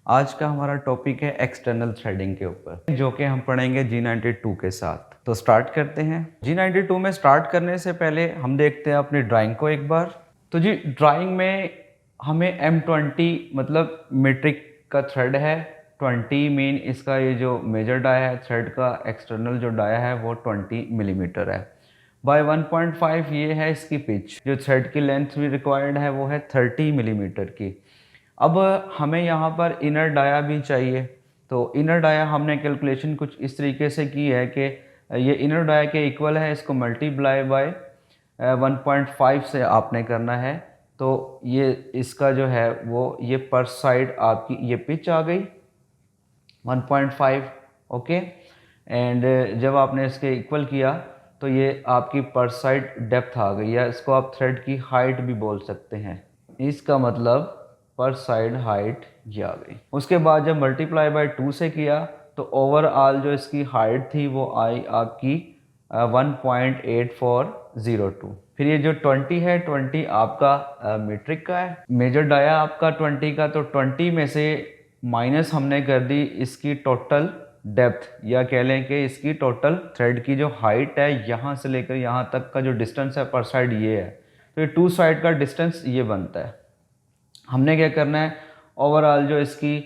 आज का हमारा टॉपिक है एक्सटर्नल थ्रेडिंग के ऊपर, जो कि हम पढ़ेंगे G92 के साथ। तो स्टार्ट करते हैं। G92 में स्टार्ट करने से पहले हम देखते हैं अपनी ड्राइंग को एक बार। तो जी ड्राइंग में हमें M20 मतलब मीट्रिक का थ्रेड है, 20 मीन इसका ये जो मेजर डाया है थ्रेड का, एक्सटर्नल जो डाया है वो 20 मिलीमीटर है। बाय 1.5 ये है इसकी पिच। जो थ्रेड की लेंथ भी रिक्वायर्ड है वो है 30 मिलीमीटर की। अब हमें यहाँ पर इनर डाया भी चाहिए, तो इनर डाया हमने कैलकुलेशन कुछ इस तरीके से की है कि ये इनर डाया के इक्वल है, इसको मल्टीप्लाई बाय 1.5 से आपने करना है। तो ये इसका जो है वो ये पर साइड आपकी ये पिच आ गई 1.5, ओके। एंड जब आपने इसके इक्वल किया तो ये आपकी पर साइड डेप्थ आ गई, या इसको आप थ्रेड की हाइट भी बोल सकते हैं। इसका मतलब पर साइड हाइट ये आ गई। उसके बाद जब मल्टीप्लाई बाय 2 से किया तो ओवरऑल जो इसकी हाइट थी वो आई आपकी 1.8402। फिर ये जो 20 है, 20 आपका मीट्रिक का है, मेजर डाया आपका 20 का, तो 20 में से माइनस हमने कर दी इसकी टोटल डेप्थ, या कह लें कि इसकी टोटल थ्रेड की जो हाइट है यहाँ से लेकर यहाँ तक का जो डिस्टेंस है पर साइड ये है। तो ये टू साइड का डिस्टेंस ये बनता है। हमने क्या करना है, ओवरऑल जो इसकी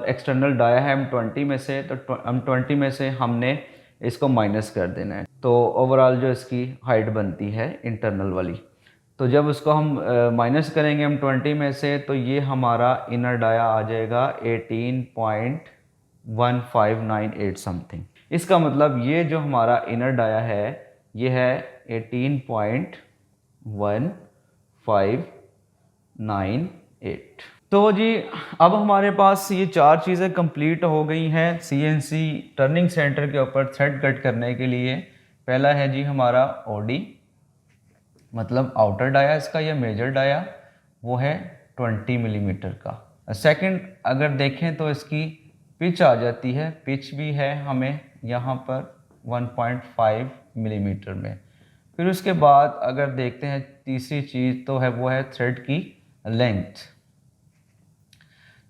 एक्सटर्नल डाया है M20 में से, तो M20 में से हमने इसको माइनस कर देना है। तो ओवरऑल जो इसकी हाइट बनती है इंटरनल वाली, तो जब उसको हम माइनस करेंगे M20 में से, तो ये हमारा इनर डाया आ जाएगा 18.1598 समथिंग। इसका मतलब ये जो हमारा इनर डाया है ये है 18.1598। तो जी अब हमारे पास ये चार चीज़ें कंप्लीट हो गई हैं CNC टर्निंग सेंटर के ऊपर थ्रेड कट करने के लिए। पहला है जी हमारा OD, मतलब आउटर डाया इसका, या मेजर डाया वो है 20 मिलीमीटर का। सेकंड अगर देखें तो इसकी पिच आ जाती है, पिच भी है हमें यहाँ पर 1.5 मिलीमीटर में। फिर उसके बाद अगर देखते हैं तीसरी चीज़ तो है वो है थ्रेड की लेंथ।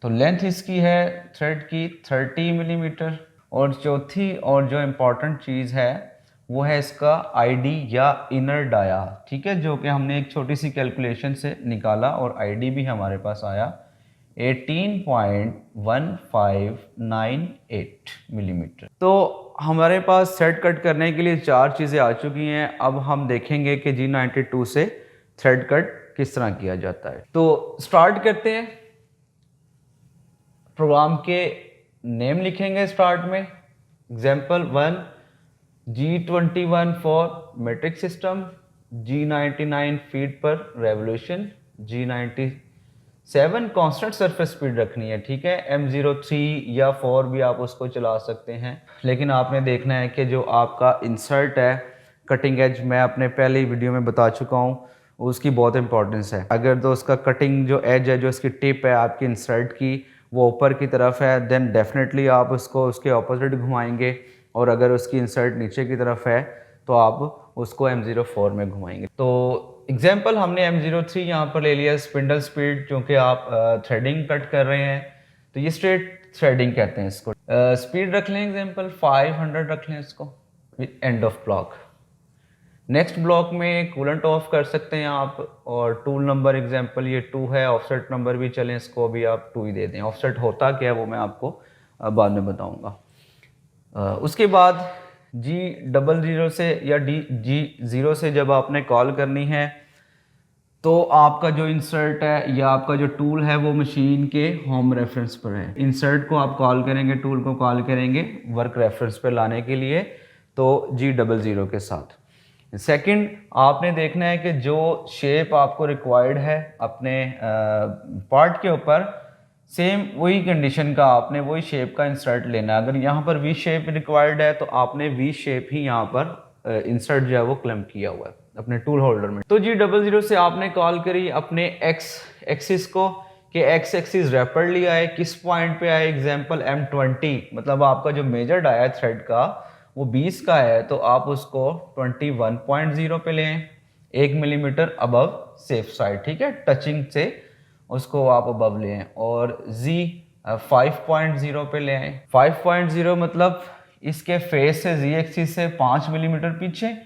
तो लेंथ इसकी है थ्रेड की 30 मिलीमीटर। और चौथी और जो इम्पोर्टेंट चीज़ है वो है इसका ID या इनर डाया, ठीक है, जो कि हमने एक छोटी सी कैलकुलेशन से निकाला और ID भी हमारे पास आया 18.1598 मिलीमीटर। तो हमारे पास थ्रेड कट करने के लिए चार चीज़ें आ चुकी हैं। अब हम देखेंगे कि G92 से थ्रेड कट किस तरह किया जाता है। तो स्टार्ट करते हैं। प्रोग्राम के नेम लिखेंगे स्टार्ट में, example 1 G21 for metric system, G99 feet पर revolution, G97 constant surface speed रखनी है, ठीक है। M03 या 4 भी आप उसको चला सकते हैं, लेकिन आपने देखना है कि जो आपका इंसर्ट है कटिंग एज, मैं अपने पहले ही वीडियो में बता चुका हूँ, उसकी बहुत इंपॉर्टेंस है। अगर तो उसका कटिंग जो एज है, जो इसकी टिप है आपकी इंसर्ट की, वो ऊपर की तरफ है, देन डेफिनेटली आप उसको उसके ऑपोजिट घुमाएंगे, और अगर उसकी इंसर्ट नीचे की तरफ है तो आप उसको M04 में घुमाएंगे। तो एग्जाम्पल हमने M03 यहाँ पर ले लिया, स्पिंडल स्पीड, क्योंकि आप थ्रेडिंग कट कर रहे हैं तो ये स्ट्रेट थ्रेडिंग कहते हैं इसको। स्पीड रख लें एग्जाम्पल 500 रख लें इसको with end of block. Next block में कूलेंट ऑफ कर सकते हैं आप, और टूल नंबर एग्जांपल ये 2 है, ऑफसेट नंबर भी चलें, इसको भी आप 2 ही दे दें। ऑफसेट होता क्या है वो मैं आपको बाद में बताऊंगा। उसके बाद G00 से या G0 से जब आपने कॉल करनी है तो आपका जो इंसर्ट है या आपका जो टूल है वो मशीन के होम रेफरेंस पर है। इंसर्ट को आप कॉल करेंगे, टूल को कॉल करेंगे वर्क रेफरेंस पर लाने के लिए, तो G00 के साथ। सेकंड आपने देखना है कि जो शेप आपको रिक्वायर्ड है अपने पार्ट के ऊपर, सेम वही कंडीशन का आपने वही शेप का इंसर्ट लेना है। अगर यहाँ पर वी शेप रिक्वायर्ड है तो आपने वी शेप ही यहाँ पर इंसर्ट जो है वो क्लैंप किया हुआ है अपने टूल होल्डर में। तो G00 से आपने कॉल करी अपने एक्स एक्सिस को, कि एक्स एक्सिस रैपिडली आए, किस पॉइंट पे आए, एग्जाम्पल M20, मतलब आपका जो मेजर डाया थ्रेड का वो 20 का है, तो आप उसको 21.0 पे लें, 1 मिलीमीटर अबव सेफ साइड, ठीक है, टचिंग से उसको आप अबव लें। और Z 5.0 पे ले आए। 5.0 मतलब इसके फेस से जी एक्सिस से 5 मिलीमीटर पीछे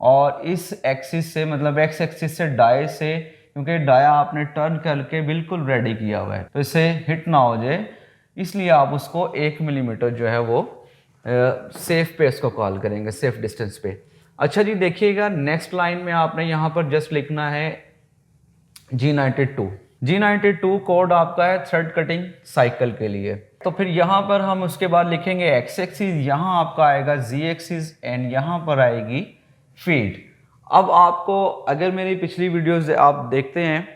और इस एक्सिस से मतलब एक्स एक्सिस से डाई से, क्योंकि डाया आपने टर्न करके बिल्कुल रेडी किया हुआ है तो इसे हिट ना हो जाए, इसलिए आप उसको 1 मिलीमीटर जो है वो सेफ पे इसको कॉल करेंगे, सेफ डिस्टेंस पे। अच्छा जी देखिएगा, नेक्स्ट लाइन में आपने यहाँ पर जस्ट लिखना है G92। G92 कोड आपका है थ्रेड कटिंग साइकिल के लिए। तो फिर यहाँ पर हम उसके बाद लिखेंगे एक्स एक्सिस, यहाँ आपका आएगा जी एक्सिस एंड यहाँ पर आएगी फीड। अब आपको अगर मेरी पिछली वीडियोस आप देखते हैं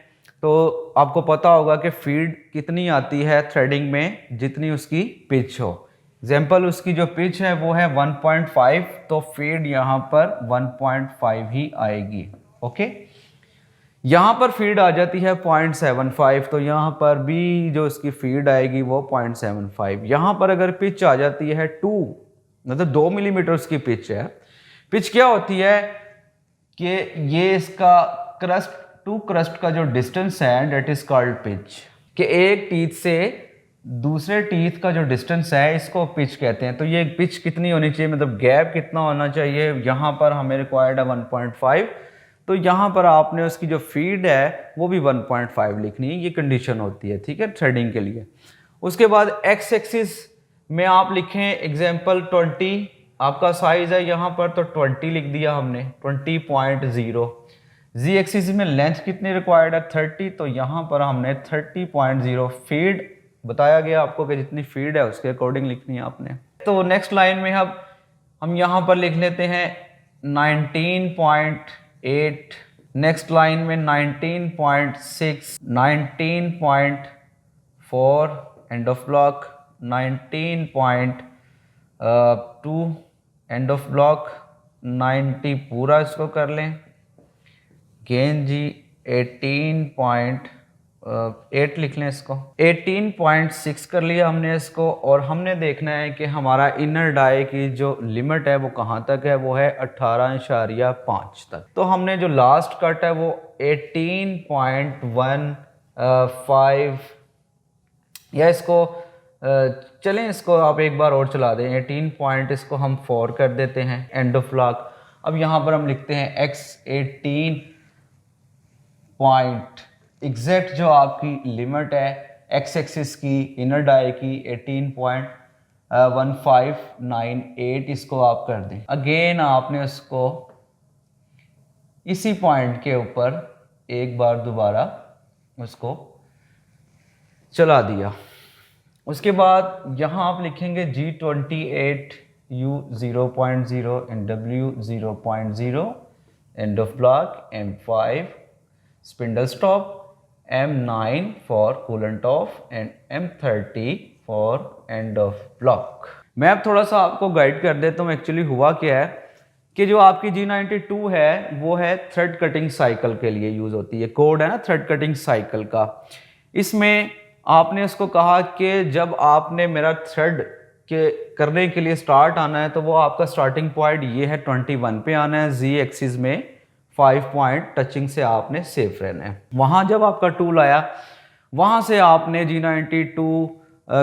तो आपको पता होगा कि फीड कितनी आती है थ्रेडिंग में, जितनी उसकी पिच हो। एग्जाम्पल उसकी जो पिच है वो है 1.5, तो फीड यहाँ पर 1.5 ही आएगी। ओके, यहाँ पर फीड आ जाती है 0.75, तो यहाँ पर भी जो इसकी फीड आएगी वो 0.75। यहाँ पर अगर पिच आ जाती है 2, मतलब 2 मिलीमीटर उसकी पिच है। पिच क्या होती है कि ये इसका क्रस्ट टू क्रस्ट का जो डिस्टेंस है डेट इज कॉल्ड पिच, कि एक टीथ से दूसरे टीथ का जो डिस्टेंस है इसको पिच कहते हैं। तो ये पिच कितनी होनी चाहिए, मतलब गैप कितना होना चाहिए, यहाँ पर हमें रिक्वायर्ड है 1.5, तो यहाँ पर आपने उसकी जो फीड है वो भी 1.5 लिखनी है, ये कंडीशन होती है, ठीक है, थ्रेडिंग के लिए। उसके बाद एक्स एक्सिस में आप लिखें एग्जाम्पल 20, आपका साइज है यहाँ पर तो 20 लिख दिया हमने, 20.0। जी एक्सिस में लेंथ कितनी रिक्वायर्ड है 30, तो यहाँ पर हमने 30.0 फीड बताया गया आपको कि जितनी फीड है उसके अकॉर्डिंग लिखनी है आपने। तो नेक्स्ट लाइन में अब हम यहाँ पर लिख लेते हैं 19.8, नेक्स्ट लाइन में 19.6, 19.4 end of block, 19.2 end of block, 90 पूरा इसको कर लें। गेन जी 18.8 लिख लें इसको, 18.6 कर लिया हमने इसको। और हमने देखना है कि हमारा इनर डाई की जो लिमिट है वो कहाँ तक है, वो है 18.5 तक। तो हमने जो लास्ट कट है वो 18.15, या इसको चलें इसको आप एक बार और चला दें, 18 पॉइंट इसको हम 4 कर देते हैं, एंड ऑफ ब्लॉक। अब यहाँ पर हम लिखते हैं x18 पॉइंट, एग्जैक्ट जो आपकी लिमिट है एक्स एक्सिस की इनर डाई की 18.1598, इसको आप कर दें। अगेन आपने उसको इसी पॉइंट के ऊपर एक बार दोबारा उसको चला दिया। उसके बाद यहाँ आप लिखेंगे G28 U 0.0 and W 0.0, end of block, M5 spindle stop, M9 for coolant off and M30 for end of block. मैं अब थोड़ा सा आपको गाइड कर देता हूँ एक्चुअली हुआ क्या है कि जो आपकी G92 है वो है थ्रेड कटिंग साइकिल के लिए यूज़ होती है, कोड है ना थ्रेड कटिंग साइकिल का। इसमें आपने उसको कहा कि जब आपने मेरा थ्रेड के करने के लिए स्टार्ट आना है तो वो आपका स्टार्टिंग पॉइंट ये है 21 पे आना है, जी एक्सिस में 5 पॉइंट टचिंग से आपने सेफ रहना है। वहाँ जब आपका टूल आया वहाँ से आपने G92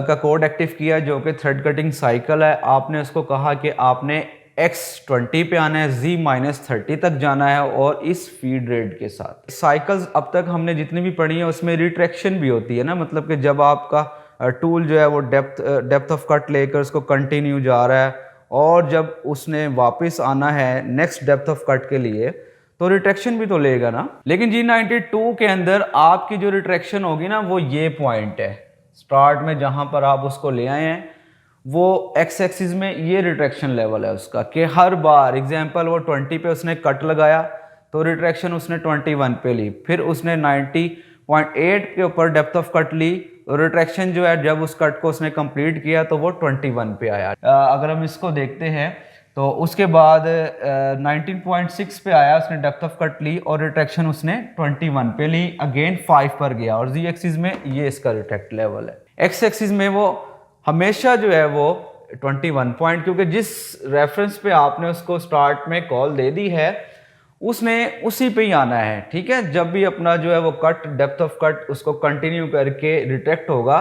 का कोड एक्टिव किया जो कि थ्रेड कटिंग साइकिल है। आपने उसको कहा कि आपने X20 पे आना है, Z-30 तक जाना है और इस फीड रेट के साथ। साइकिल्स अब तक हमने जितनी भी पढ़ी है उसमें रिट्रैक्शन भी होती है ना, मतलब कि जब आपका टूल जो है वो डेप्थ ऑफ कट लेकर उसको कंटिन्यू जा रहा है और जब उसने वापस आना है नेक्स्ट डेप्थ ऑफ कट के लिए तो रिट्रैक्शन भी तो लेगा ना। लेकिन G92 के अंदर आपकी जो रिट्रैक्शन होगी ना वो ये पॉइंट है, स्टार्ट में जहां पर आप उसको ले आए हैं वो एक्स एक्सिस में ये रिट्रैक्शन लेवल है उसका, कि हर बार एग्जांपल वो 20 पे उसने कट लगाया तो रिट्रैक्शन उसने 21 पे ली, फिर उसने 90.8 के ऊपर डेप्थ ऑफ कट ली, रिट्रैक्शन जो है जब उस कट को उसने कंप्लीट किया तो वो 21 पे आया। अगर हम इसको देखते हैं तो उसके बाद 19.6 पे आया, उसने डेप्थ ऑफ कट ली और रिट्रैक्शन उसने 21 पे ली, अगेन 5 पर गया और जी एक्सिस में ये इसका रिट्रैक्ट लेवल है। एक्स एक्सिस में वो हमेशा जो है वो 21 पॉइंट, क्योंकि जिस रेफरेंस पे आपने उसको स्टार्ट में कॉल दे दी है उसने उसी पे ही आना है, ठीक है। जब भी अपना जो है वो कट डेप्थ ऑफ कट उसको कंटिन्यू करके रिट्रैक्ट होगा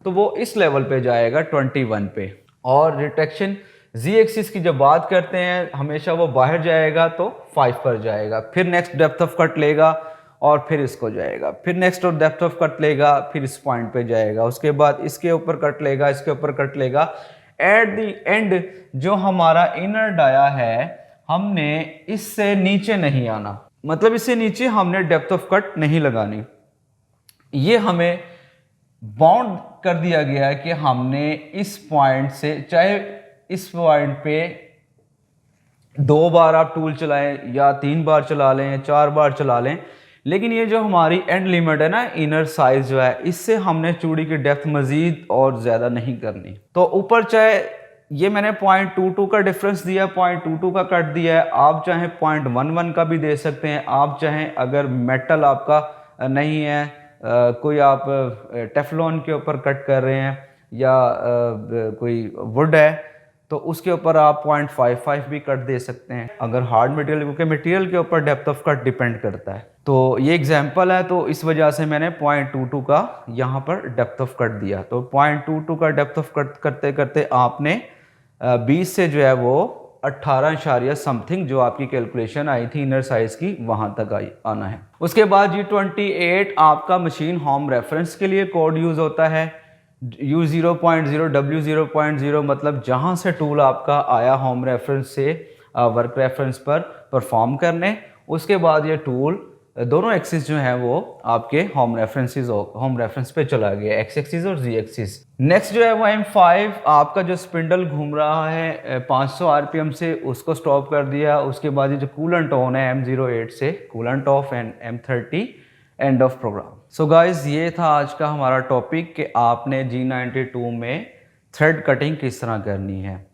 तो वो इस लेवल पे जाएगा 21 पे। और रिट्रैक्शन जी एक्सिस की जब बात करते हैं हमेशा वो बाहर जाएगा तो 5 पर जाएगा, फिर नेक्स्ट डेप्थ ऑफ कट लेगा और फिर इसको जाएगा, फिर नेक्स्ट और डेप्थ ऑफ कट लेगा, फिर इस पॉइंट पे जाएगा, उसके बाद इसके ऊपर कट लेगा, इसके ऊपर कट लेगा। एट द एंड जो हमारा इनर डाया है हमने इससे नीचे नहीं आना, मतलब इससे नीचे हमने डेप्थ ऑफ कट नहीं लगानी। ये हमें बाउंड कर दिया गया है कि हमने इस पॉइंट से, चाहे इस पॉइंट पे 2 बार आप टूल चलाएं या 3 बार चला लें या 4 बार चला लें, लेकिन ये जो हमारी एंड लिमिट है ना, इनर साइज जो है, इससे हमने चूड़ी की डेप्थ मजीद और ज़्यादा नहीं करनी। तो ऊपर चाहे ये मैंने 0.22 का डिफरेंस दिया, 0.22 का कट दिया है, आप चाहें 0.11 का भी दे सकते हैं। आप चाहें अगर मेटल आपका नहीं है, कोई आप टेफलॉन के ऊपर कट कर रहे हैं या कोई वुड है तो उसके ऊपर आप 0.55 भी कट दे सकते हैं। अगर हार्ड मटेरियल, क्योंकि मटेरियल के ऊपर डेप्थ ऑफ कट डिपेंड करता है। तो ये एग्जांपल है, तो इस वजह से मैंने 0.22 का यहाँ पर डेप्थ ऑफ कट दिया। तो 0.22 का डेप्थ ऑफ कट करते करते आपने 20 से जो है वो 18 समथिंग जो आपकी कैलकुलेशन आई थी इनर साइज की, वहाँ तक आना है। उसके बाद G28 आपका मशीन होम रेफरेंस के लिए कोड यूज़ होता है। U0.0 W0.0 मतलब जहाँ से टूल आपका आया होम रेफरेंस से वर्क रेफरेंस पर परफॉर्म करने, उसके बाद ये टूल दोनों एक्सिस जो है वो आपके होम रेफरेंस पे चला गया, एक्स एक्सिस और जी एक्सिस। नेक्स्ट जो है वो M5 आपका जो स्पिंडल घूम रहा है 500 RPM से, उसको स्टॉप कर दिया। उसके बाद ये जो कूलेंट ऑन है M08 से coolant off, and M30 end of program. So guys ये था आज का हमारा टॉपिक कि आपने G92 में थ्रेड कटिंग किस तरह करनी है।